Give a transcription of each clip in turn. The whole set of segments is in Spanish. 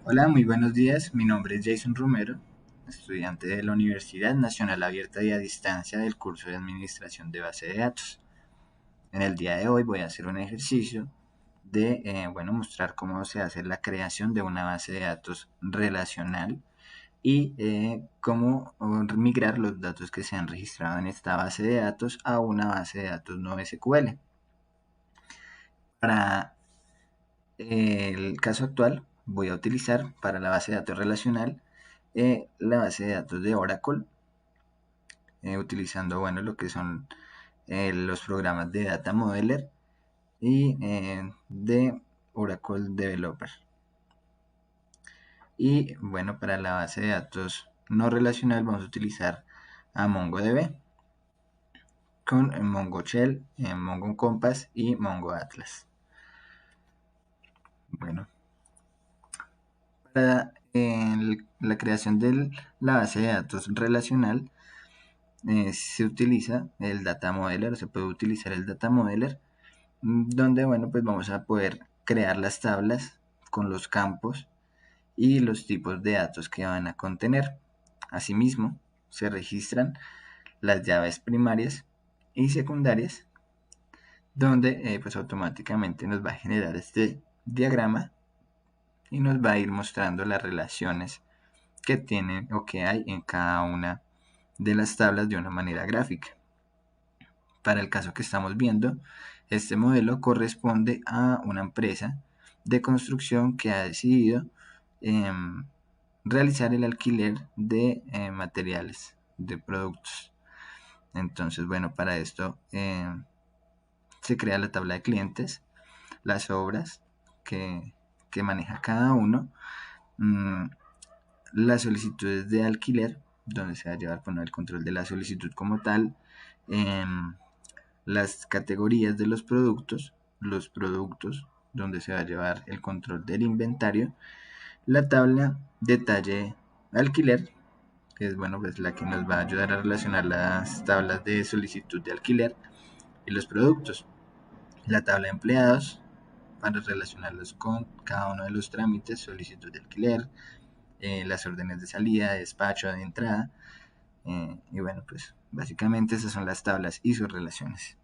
Hola, muy buenos días. Mi nombre es Jason Romero, estudiante de la Universidad Nacional Abierta y a Distancia del curso de Administración de Base de Datos. En el día de hoy voy a hacer un ejercicio de, mostrar cómo se hace la creación de una base de datos relacional y cómo migrar los datos que se han registrado en esta base de datos a una base de datos no SQL. Para el caso actual voy a utilizar para la base de datos relacional la base de datos de Oracle, utilizando lo que son los programas de Data Modeler y de Oracle Developer. Y bueno, para la base de datos no relacional vamos a utilizar a MongoDB con Mongo Shell, Mongo Compass y Mongo Atlas. Bueno, para la creación de la base de datos relacional se utiliza el Data Modeler, se puede utilizar el Data Modeler, donde pues vamos a poder crear las tablas con los campos y los tipos de datos que van a contener. Asimismo, se registran las llaves primarias y secundarias, donde pues automáticamente nos va a generar este diagrama y nos va a ir mostrando las relaciones que tienen o que hay en cada una de las tablas de una manera gráfica. Para el caso que estamos viendo, este modelo corresponde a una empresa de construcción que ha decidido realizar el alquiler de materiales, de productos. Entonces, para esto se crea la tabla de clientes, las obras que maneja cada uno, las solicitudes de alquiler, donde se va a llevar el control de la solicitud como tal, las categorías de los productos, donde se va a llevar el control del inventario, la tabla detalle alquiler, que es pues la que nos va a ayudar a relacionar las tablas de solicitud de alquiler y los productos, la tabla de empleados para relacionarlos con cada uno de los trámites, solicitud de alquiler, las órdenes de salida, de despacho, de entrada, y pues básicamente esas son las tablas y sus relaciones.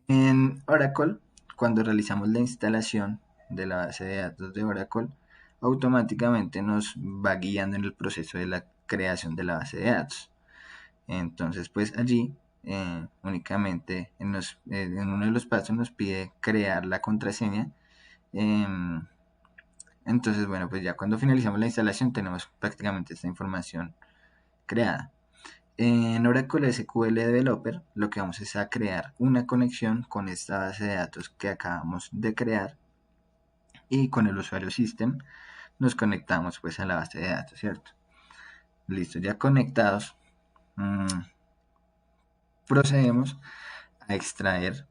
En Oracle, cuando realizamos la instalación de la base de datos de Oracle, automáticamente nos va guiando en el proceso de la creación de la base de datos. Entonces, pues allí únicamente en uno de los pasos nos pide crear la contraseña. Entonces, pues ya cuando finalizamos la instalación tenemos prácticamente esta información creada. En Oracle SQL Developer lo que vamos es a crear una conexión con esta base de datos que acabamos de crear y con el usuario system nos conectamos pues a la base de datos, ¿cierto? Listo, ya conectados, procedemos a extraer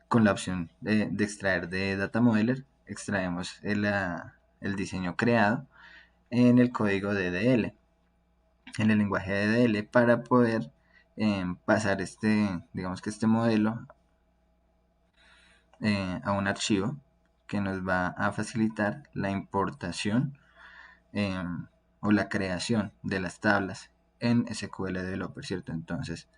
con la opción de extraer de Data Modeler, extraemos el diseño creado en el código DDL, en el lenguaje DDL, para poder pasar digamos que este modelo a un archivo que nos va a facilitar la importación o la creación de las tablas en SQL Developer, ¿cierto? Entonces,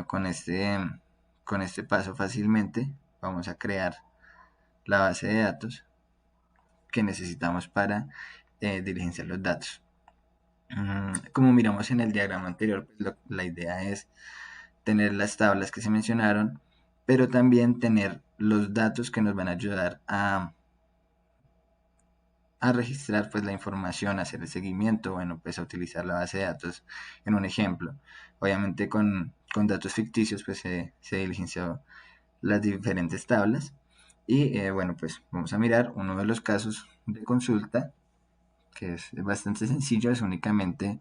con este paso fácilmente vamos a crear la base de datos que necesitamos para diligenciar los datos. Como miramos en el diagrama anterior, pues la idea es tener las tablas que se mencionaron, pero también tener los datos que nos van a ayudar a registrar pues la información, a hacer el seguimiento, pues a utilizar la base de datos en un ejemplo. Obviamente con datos ficticios pues se diligenció las diferentes tablas y pues vamos a mirar uno de los casos de consulta, que es bastante sencillo. Es únicamente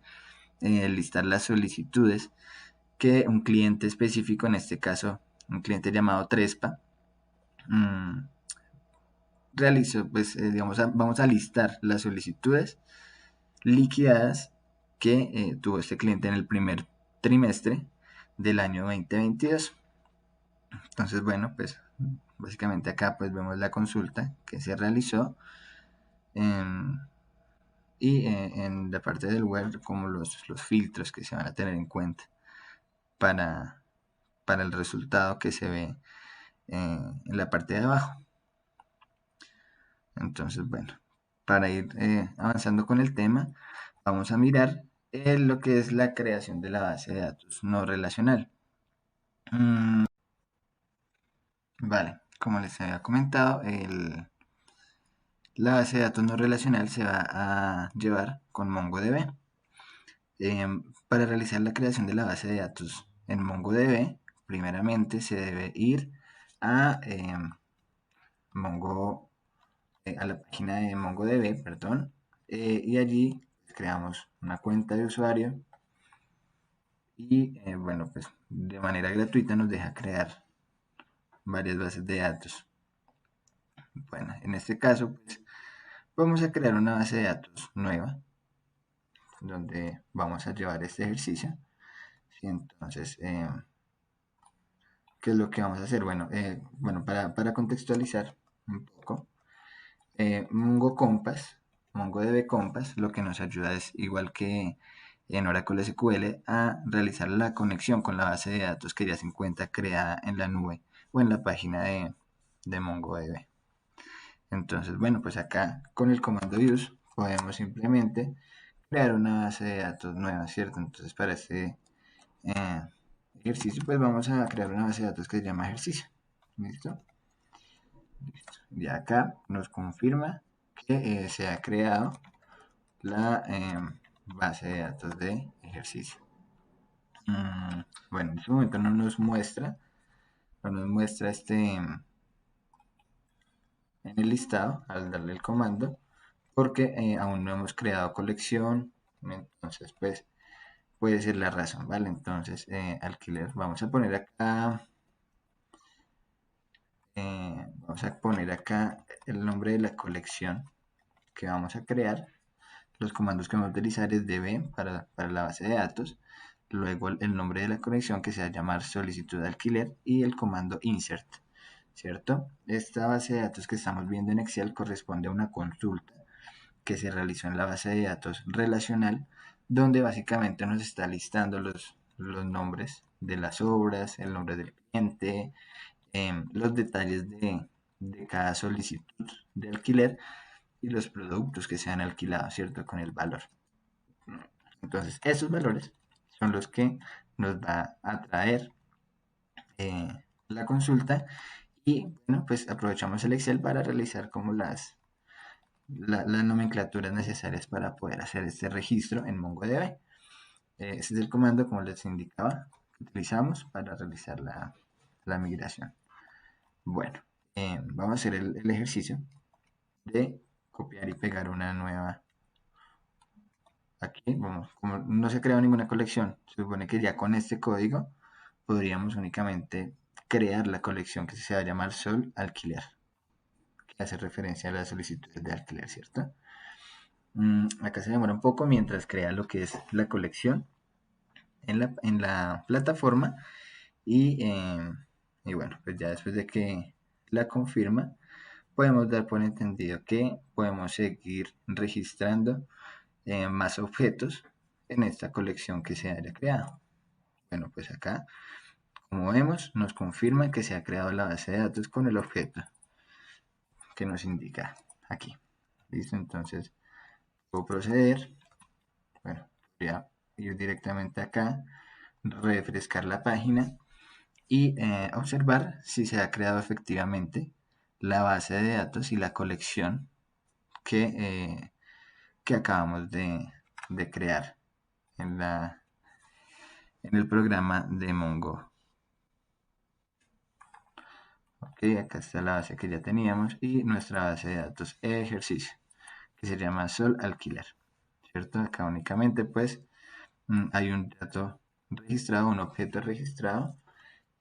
listar las solicitudes que un cliente específico, en este caso un cliente llamado Trespa, realizó. Pues vamos a listar las solicitudes liquidadas que tuvo este cliente en el primer trimestre del año 2022. Entonces, pues básicamente acá pues vemos la consulta que se realizó y en la parte del web como los filtros que se van a tener en cuenta para, para el resultado que se ve en la parte de abajo. Entonces, bueno, para ir avanzando con el tema, vamos a mirar lo que es la creación de la base de datos no relacional. Vale, como les había comentado, la base de datos no relacional se va a llevar con MongoDB. Para realizar la creación de la base de datos en MongoDB, primeramente se debe ir a Mongo a la página de MongoDB, perdón, y allí creamos una cuenta de usuario y bueno, pues de manera gratuita nos deja crear varias bases de datos. Bueno, en este caso, pues vamos a crear una base de datos nueva donde vamos a llevar este ejercicio. Y entonces, ¿qué es lo que vamos a hacer? Bueno, para contextualizar un poco, MongoDB Compass, lo que nos ayuda es, igual que en Oracle SQL, a realizar la conexión con la base de datos que ya se encuentra creada en la nube o en la página de MongoDB. Entonces, bueno, pues acá con el comando use podemos simplemente crear una base de datos nueva, ¿cierto? Entonces, para este eh, ejercicio, pues vamos a crear una base de datos que se llama ejercicio. ¿Listo? Y acá nos confirma que se ha creado la base de datos de ejercicio. Bueno, en este momento no nos muestra en el listado al darle el comando, porque aún no hemos creado colección. Entonces, pues puede ser la razón, ¿vale? Entonces, alquiler, vamos a poner acá el nombre de la colección que vamos a crear. Los comandos que vamos a utilizar es db para la base de datos, luego el nombre de la conexión que se va a llamar solicitud de alquiler y el comando insert, ¿cierto? Esta base de datos que estamos viendo en Excel corresponde a una consulta que se realizó en la base de datos relacional, donde básicamente nos está listando los nombres de las obras, el nombre del cliente, los detalles de cada solicitud de alquiler y los productos que se han alquilado, ¿cierto? Con el valor. Entonces, esos valores son los que nos va a traer la consulta y, bueno, pues aprovechamos el Excel para realizar como las nomenclaturas necesarias para poder hacer este registro en MongoDB. Ese es el comando, como les indicaba, que utilizamos para realizar la migración. Bueno, vamos a hacer el ejercicio de copiar y pegar una nueva. Aquí, vamos, como no se ha creado ninguna colección, se supone que ya con este código podríamos únicamente crear la colección que se va a llamar Sol Alquiler, que hace referencia a las solicitudes de alquiler, ¿cierto? Acá se demora un poco mientras crea lo que es la colección en la plataforma y bueno, pues ya después de que la confirma, podemos dar por entendido que podemos seguir registrando más objetos en esta colección que se haya creado. Bueno, pues acá, como vemos, nos confirma que se ha creado la base de datos con el objeto que nos indica aquí. ¿Listo? Entonces, puedo proceder. Bueno, voy a ir directamente acá, refrescar la página y observar si se ha creado efectivamente la base de datos y la colección que acabamos de crear en el programa de Mongo. Ok, acá está la base que ya teníamos y nuestra base de datos ejercicio, que se llama Sol Alquiler, ¿cierto? Acá únicamente pues hay un dato registrado, un objeto registrado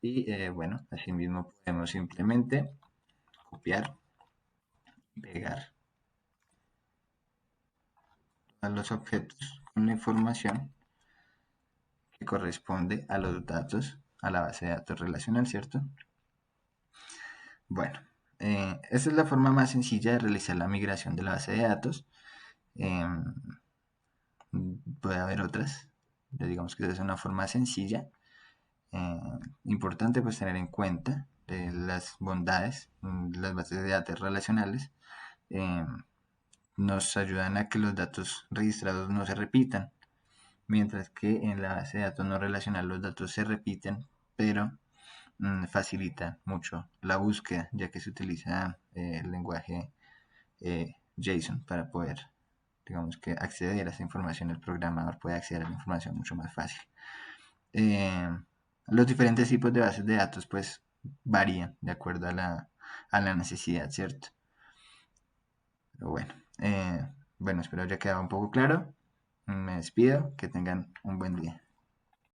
y bueno, asimismo podemos simplemente copiar y pegar a los objetos con la información que corresponde a los datos, a la base de datos relacional, ¿cierto? Bueno, esta es la forma más sencilla de realizar la migración de la base de datos. Em, Puede haber otras, pero digamos que esa es una forma sencilla. Eh, Importante pues tener en cuenta las bondades de las bases de datos relacionales. eh, Nos ayudan a que los datos registrados no se repitan, mientras que en la base de datos no relacional los datos se repiten, pero facilita mucho la búsqueda, ya que se utiliza el lenguaje JSON para poder, digamos que, acceder a esa información. El programador puede acceder a la información mucho más fácil. Eh, los diferentes tipos de bases de datos, pues, varían de acuerdo a la necesidad, ¿cierto? Pero bueno, espero haya quedado un poco claro. Me despido, que tengan un buen día.